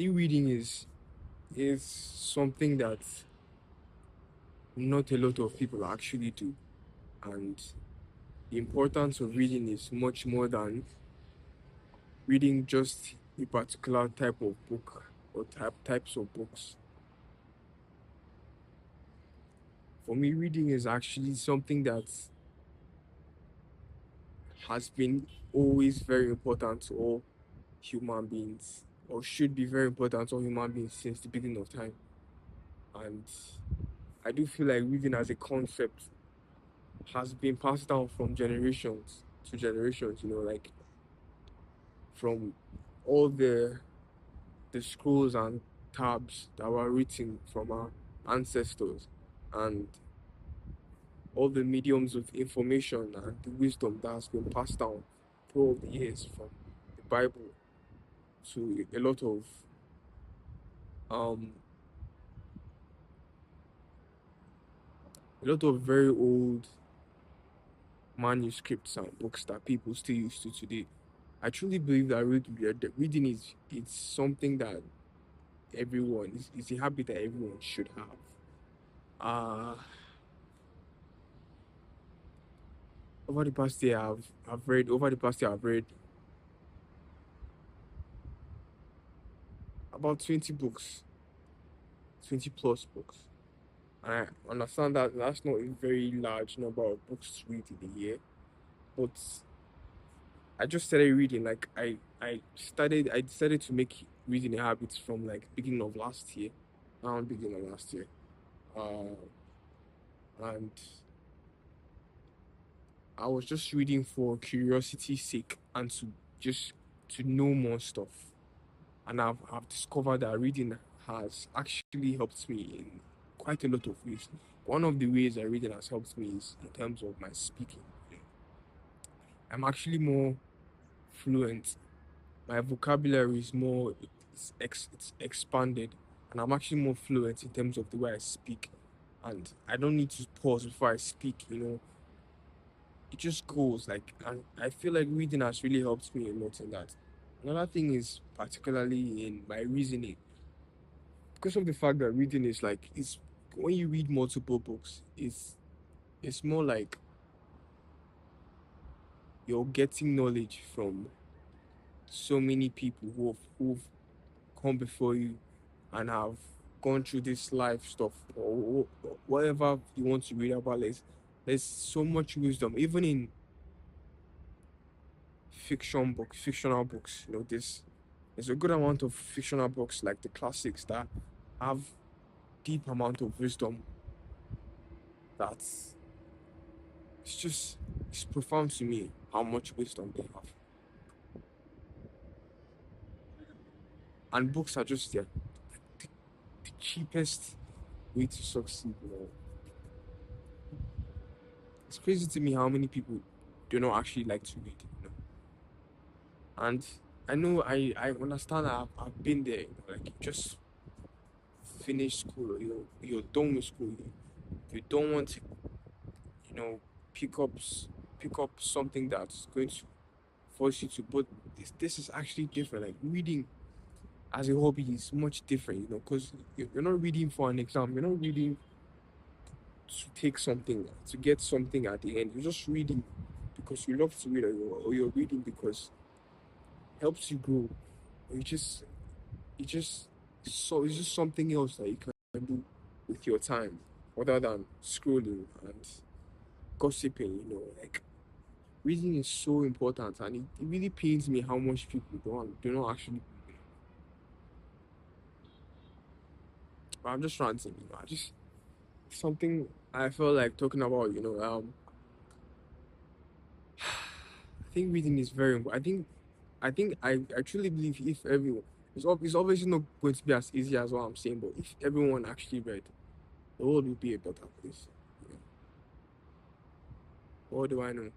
reading is something that not a lot of people actually do, and the importance of reading is much more than reading just a particular type of book or types of books. For me, reading is actually something that has been always very important to all human beings, or should be very important to all human beings since the beginning of time. And I do feel like reading as a concept has been passed down from generations to generations, like from all the scrolls and tabs that were written from our ancestors, and all the mediums of information and the wisdom that has been passed down throughout the years, from the Bible to um a lot of very old manuscripts and books that people still use to today. I truly believe that reading is it's something that everyone is a habit that everyone should have. Uh over the past year I've read over the past year I've read about 20 books, 20 plus books. And I understand that that's not a very large number of books to read in a year, but I just started reading. Like I decided to make reading a habit from like beginning of last year, around beginning of last year. Uh, and I was just reading for curiosity's sake and just to know more stuff. And I've discovered that reading has actually helped me in quite a lot of ways. One of the ways that reading has helped me is in terms of my speaking. I'm actually more fluent. My vocabulary is more it's expanded, and I'm actually more fluent in terms of the way I speak. And I don't need to pause before I speak. It just goes like, and I feel like reading has really helped me a lot in that. Another thing is particularly in my reasoning, because of the fact that reading is like it's when you read multiple books, it's more like you're getting knowledge from so many people who've come before you and have gone through this life stuff, or whatever you want to read about. There's so much wisdom even in fictional books. There's a good amount of fictional books like the classics that have deep amount of wisdom that's it's profound to me how much wisdom they have. And books are just the, the cheapest way to succeed. It's crazy to me how many people do not actually like to read. And I know I understand that I've been there. Like you just finish school, or you're done with school. You don't want to, you know, pick up pick up something that's going to force you to. But this is actually different. Like reading as a hobby is much different, because you're not reading for an exam. You're not reading to take something, to get something at the end. You're just reading because you love to read, or you're reading because it helps you grow. Or it's just something else that you can do with your time other than scrolling and gossiping. Like reading is so important, and it really pains me how much people do not actually. But I'm just ranting. I just something I felt like talking about. I think reading is very important. I truly believe if everyone, it's obviously not going to be as easy as what I'm saying, but if everyone actually read, the world would be a better place. Yeah. What do I know?